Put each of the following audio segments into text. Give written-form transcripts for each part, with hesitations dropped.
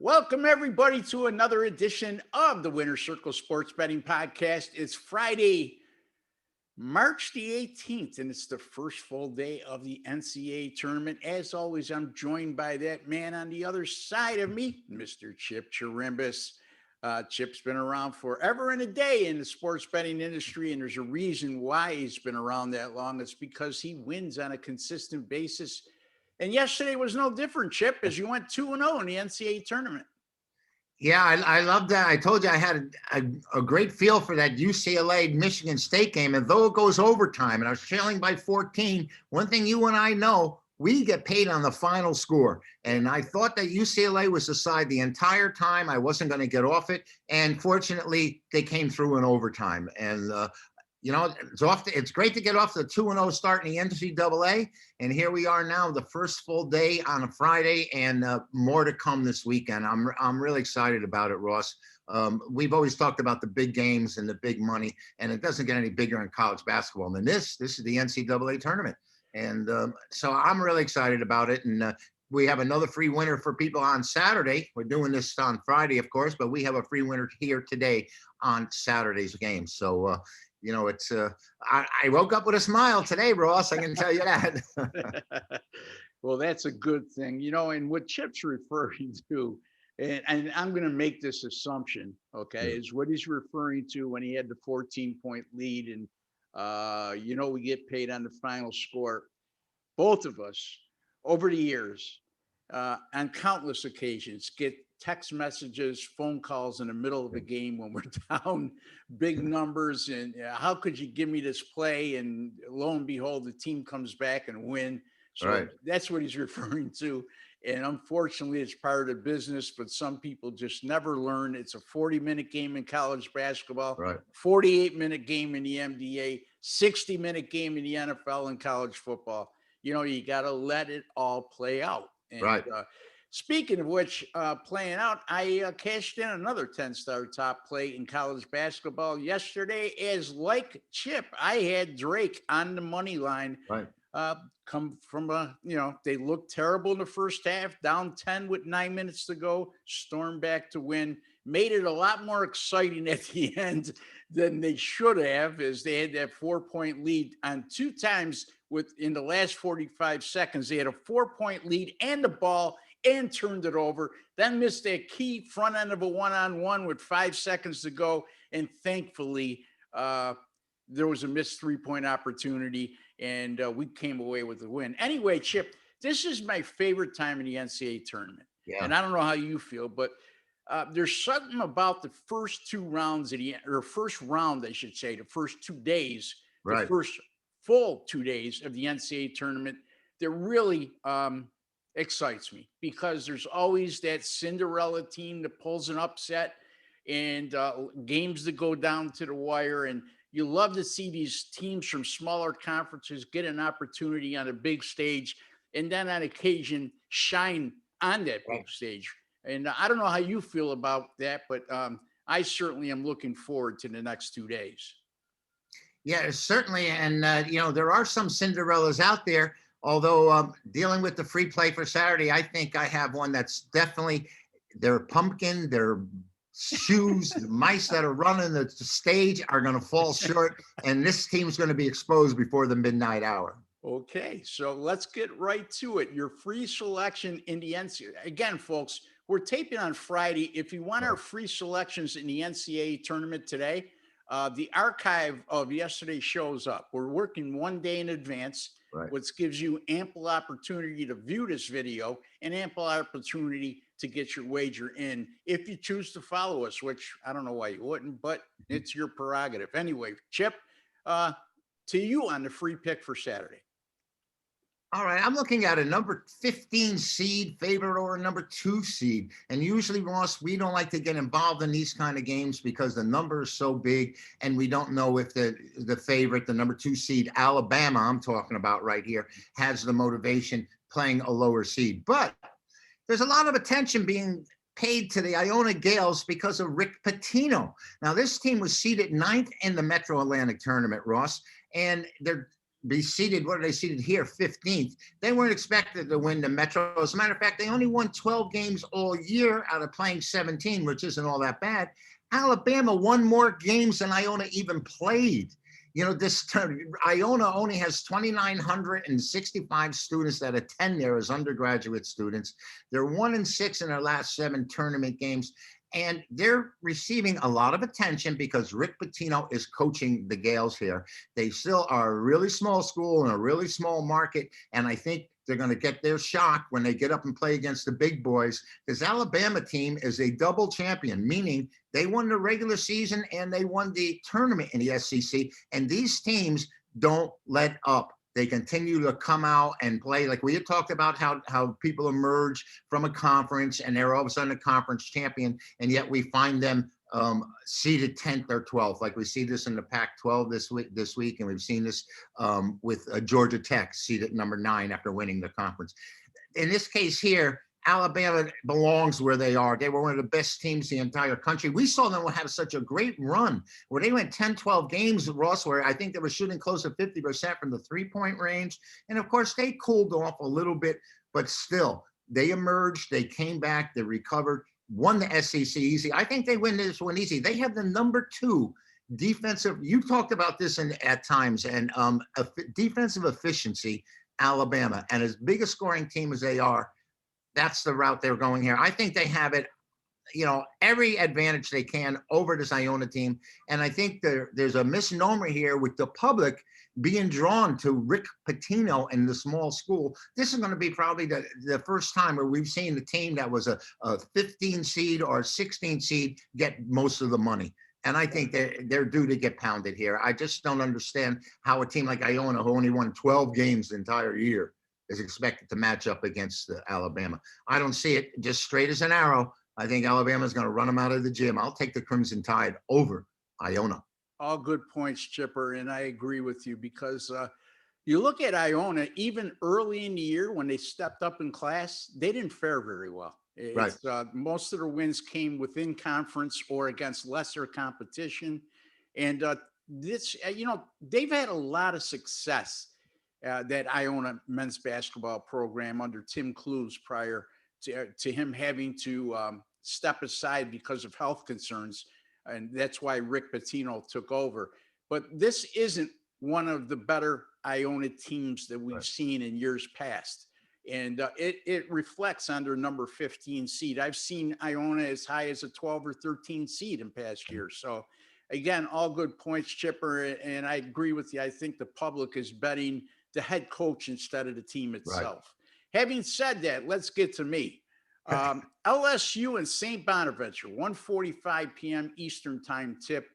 Welcome, everybody, to another edition of the Winner Circle Sports Betting Podcast. It's Friday, March the 18th, and it's the first full day of the NCAA tournament. As always, I'm joined by that man on the other side of me, Mr. Chip Chirimbes. Chip's been around forever and a day in the sports betting industry, and there's a reason why he's been around that long. It's because he wins on a consistent basis. And yesterday was no different, Chip, as you went 2-0 in the NCAA tournament. Yeah, I love that. I told you I had a great feel for that UCLA Michigan State game. And though it goes overtime and I was trailing by 14, one thing you and I know, we get paid on the final score. And I thought that UCLA was the side the entire time. I wasn't going to get off it. And fortunately, they came through in overtime. And it's great to get off the 2-0 start in the NCAA, and here we are now, the first full day on a Friday, and more to come this weekend. I'm really excited about it, Ross. We've always talked about the big games and the big money, and it doesn't get any bigger in college basketball than this. This is the NCAA tournament, and so I'm really excited about it. And we have another free winner for people on Saturday. We're doing this on Friday, of course, but we have a free winner here today on Saturday's game. So. It's I woke up with a smile today, Ross. I can tell you that. Well, that's a good thing. And what Chip's referring to, and I'm going to make this assumption, okay, is what he's referring to when he had the 14-point lead. And, we get paid on the final score. Both of us, over the years, on countless occasions, get text messages, phone calls in the middle of a game when we're down big numbers, and how could you give me this play? And lo and behold, the team comes back and win. So Right. That's what he's referring to. And unfortunately, it's part of the business, but some people just never learn. It's a 40-minute game in college basketball, Right. 48-minute game in the NBA, 60-minute game in the NFL and college football. You got to let it all play out. And, Right. Speaking of which, playing out, I cashed in another 10-star top play in college basketball yesterday. As like Chip, I had Drake on the money line. Right. Come from they looked terrible in the first half, down 10 with 9 minutes to go, stormed back to win, made it a lot more exciting at the end than they should have, as they had that 4-point lead on two times in the last 45 seconds. They had a 4-point lead and the ball and turned it over, then missed that key front end of a one-on-one with 5 seconds to go. And thankfully, there was a missed 3-point opportunity, and we came away with the win. Anyway, Chip, this is my favorite time in the NCAA tournament. Yeah. And I don't know how you feel, but there's something about the first two rounds first round, I should say, the first 2 days, Right. the first full 2 days of the NCAA tournament that really excites me, because there's always that Cinderella team that pulls an upset, and games that go down to the wire. And you love to see these teams from smaller conferences get an opportunity on a big stage, and then on occasion shine on that big stage. And I don't know how you feel about that, but I certainly am looking forward to the next 2 days. Yeah, certainly. And, there are some Cinderellas out there. Although dealing with the free play for Saturday, I think I have one that's definitely their pumpkin, their shoes, the mice that are running the stage are going to fall short. And this team's going to be exposed before the midnight hour. Okay, so let's get right to it. Your free selection in the NCAA. Again, folks, we're taping on Friday. If you want our free selections in the NCAA tournament today, the archive of yesterday's shows up. We're working 1 day in advance, Right. which gives you ample opportunity to view this video and ample opportunity to get your wager in if you choose to follow us, which I don't know why you wouldn't, but it's your prerogative. Anyway, Chip, to you on the free pick for Saturday. All right, I'm looking at a number 15 seed favorite or a number 2 seed. And usually, Ross, we don't like to get involved in these kind of games because the number is so big and we don't know if the favorite, the number 2 seed, Alabama, I'm talking about right here, has the motivation playing a lower seed. But there's a lot of attention being paid to the Iona Gales because of Rick Pitino. Now, this team was seeded 9th in the Metro Atlantic tournament, Ross, and they're be seated. What are they seated here? 15th. They weren't expected to win the Metro. As a matter of fact, they only won 12 games all year out of playing 17, which isn't all that bad. Alabama won more games than Iona even played. You know, this Iona only has 2,965 students that attend there as undergraduate students. They're 1-6 in their last 7 tournament games. And they're receiving a lot of attention because Rick Pitino is coaching the Gales here. They still are a really small school in a really small market. And I think they're going to get their shot when they get up and play against the big boys. This Alabama team is a double champion, meaning they won the regular season and they won the tournament in the SEC. And these teams don't let up. They continue to come out and play. Like we had talked about how people emerge from a conference and they're all of a sudden a conference champion, and yet we find them seeded 10th or 12th. Like we see this in the Pac-12 this week, and we've seen this with Georgia Tech seeded number 9 after winning the conference. In this case here, Alabama belongs where they are. They were one of the best teams in the entire country. We saw them have such a great run where they went 10, 12 games, Ross, where I think they were shooting close to 50% from the 3-point range. And of course, they cooled off a little bit, but still, they emerged, they came back, they recovered, won the SEC easy. I think they win this one easy. They have the number 2 defensive. You talked about this at times, and defensive efficiency, Alabama. And as big a scoring team as they are, that's the route they're going here. I think they have it, you know, every advantage they can over this Iona team. And I think there's a misnomer here with the public being drawn to Rick Pitino and the small school. This is going to be probably the first time where we've seen the team that was a 15 seed or a 16 seed get most of the money. And I think they're due to get pounded here. I just don't understand how a team like Iona, who only won 12 games the entire year, is expected to match up against Alabama. I don't see it just straight as an arrow. I think Alabama is going to run them out of the gym. I'll take the Crimson Tide over Iona. All good points, Chipper, and I agree with you because you look at Iona, even early in the year when they stepped up in class, they didn't fare very well. Right. Most of their wins came within conference or against lesser competition, and they've had a lot of success. That Iona men's basketball program under Tim Clues prior to him having to step aside because of health concerns. And that's why Rick Pitino took over. But this isn't one of the better Iona teams that we've seen in years past. And it reflects on their number 15 seed. I've seen Iona as high as a 12 or 13 seed in past years. So, again, all good points, Chipper. And I agree with you. I think the public is betting the head coach instead of the team itself. Right. Having said that, let's get to me. LSU and St Bonaventure, 1:45 p.m. Eastern time tip.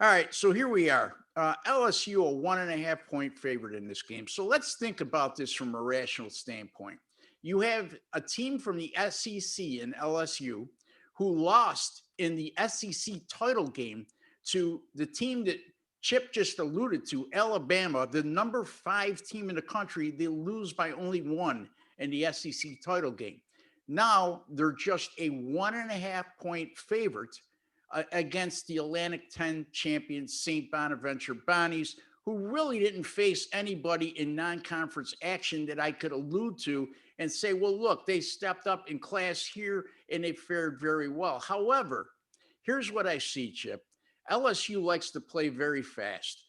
All right, so here we are. LSU, a 1.5 point favorite in this game. So let's think about this from a rational standpoint. You have a team from the SEC in LSU who lost in the SEC title game to the team that Chip just alluded to, Alabama, the number 5 team in the country. They lose by only 1 in the SEC title game. Now they're just a 1.5 point favorite against the Atlantic 10 champion St Bonaventure Bonnies, who really didn't face anybody in non-conference action that I could allude to and say, well, look, they stepped up in class here and they fared very well. However, here's what I see, Chip. LSU likes to play very fast.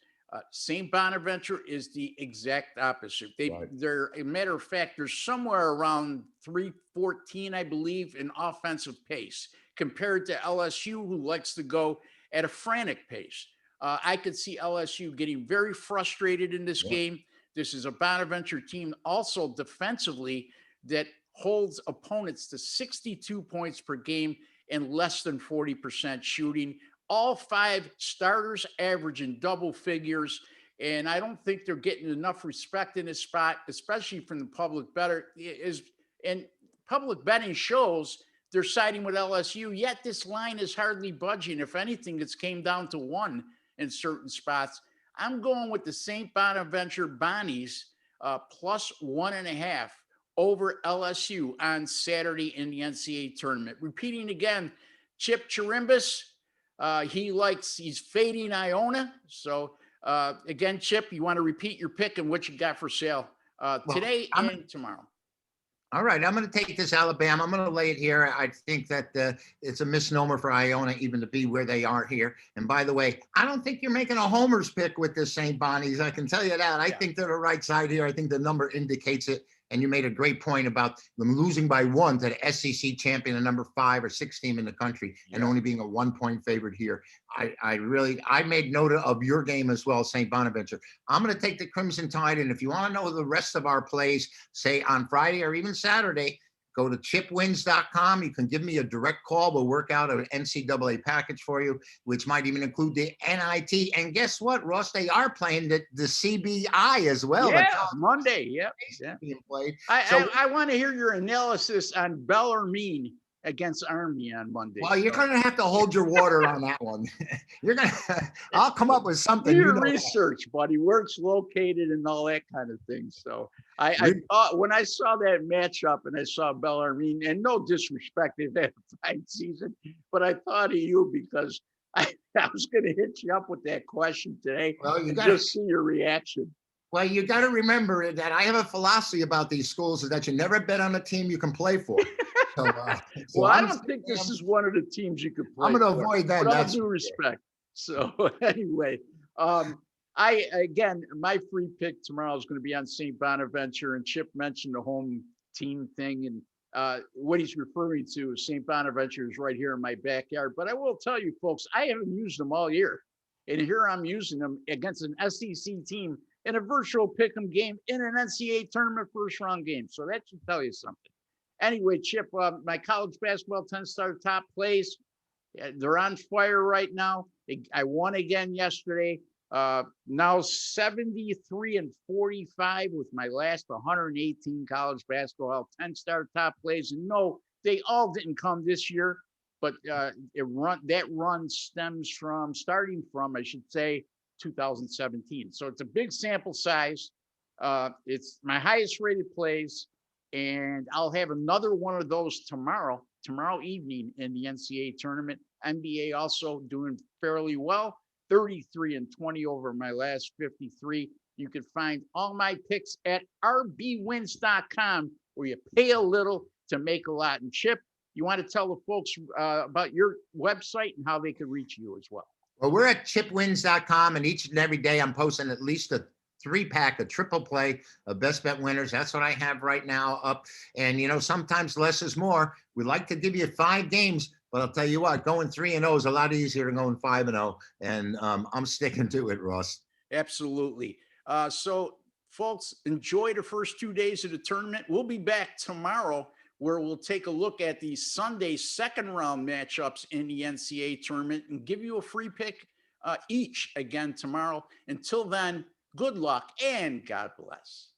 St. Bonaventure is the exact opposite. They're, a matter of fact, they're somewhere around 314, I believe, in offensive pace compared to LSU, who likes to go at a frantic pace. I could see LSU getting very frustrated in this game. This is a Bonaventure team also defensively that holds opponents to 62 points per game and less than 40% shooting. All 5 starters averaging double figures, and I don't think they're getting enough respect in this spot, especially from the public bettor. And public betting shows they're siding with LSU, yet this line is hardly budging. If anything, it's came down to 1 in certain spots. I'm going with the St. Bonaventure Bonnies plus 1.5 over LSU on Saturday in the NCAA tournament. Repeating again, Chip Chirimbes, he's fading Iona. So Again, Chip, you want to repeat your pick and what you got for sale Well, today I'm and tomorrow? all right. I'm going to take this Alabama. I'm going to lay it here. I think that it's a misnomer for Iona even to be where they are here. And by the way, I don't think you're making a homer's pick with this St. Bonnie's. I can tell you that. I Yeah. think they're the right side here. I think the number indicates it. And you made a great point about them losing by 1 to the SEC champion, the number 5 or 6 team in the country, and Yeah. only being a 1-point favorite here. I made note of your game as well, St. Bonaventure. I'm going to take the Crimson Tide. And if you want to know the rest of our plays, say on Friday or even Saturday, go to chipwins.com. You can give me a direct call. We'll work out an NCAA package for you, which might even include the NIT. And guess what, Ross? They are playing the CBI as well. Yeah, Monday. Yep. Yeah. Being played. I want to hear your analysis on Bellarmine against Army on Monday. Well, you're going to have to hold your water on that one. I'll come up with something. Do your research, buddy, where it's located and all that kind of thing. So I thought when I saw that matchup and I saw Bellarmine, and no disrespect, they've had a fine season, but I thought of you because I was going to hit you up with that question today. Well, you got to see your reaction. Well, you got to remember that I have a philosophy about these schools is that you never bet on a team you can play for. Well, I don't think this is one of the teams you could play. I'm going to avoid that. With all due respect. So anyway, my free pick tomorrow is going to be on St. Bonaventure, and Chip mentioned the home team thing, and what he's referring to is St. Bonaventure is right here in my backyard. But I will tell you, folks, I haven't used them all year, and here I'm using them against an SEC team in a virtual pick'em game in an NCAA tournament first round game. So that should tell you something. Anyway, Chip, my college basketball 10-star top plays, they're on fire right now. I won again yesterday. Now 73-45 with my last 118 college basketball 10-star top plays. And no, they all didn't come this year, but that run stems from, starting from, I should say, 2017. So it's a big sample size. It's my highest rated plays, and I'll have another one of those tomorrow evening in the NCAA tournament. NBA also doing fairly well, 33-20 over my last 53. You can find all my picks at rbwins.com, where you pay a little to make a lot. And Chip, you want to tell the folks about your website and how they can reach you as well? Well, we're at chipwins.com, and each and every day I'm posting at least a 3-pack, a triple play of best bet winners. That's what I have right now up. And, sometimes less is more. We like to give you 5 games, but I'll tell you what, going 3-0 is a lot easier than going 5-0. And I'm sticking to it, Ross. Absolutely. So, folks, enjoy the first 2 days of the tournament. We'll be back tomorrow, where we'll take a look at the Sunday second round matchups in the NCAA tournament and give you a free pick each again tomorrow. Until then, good luck and God bless.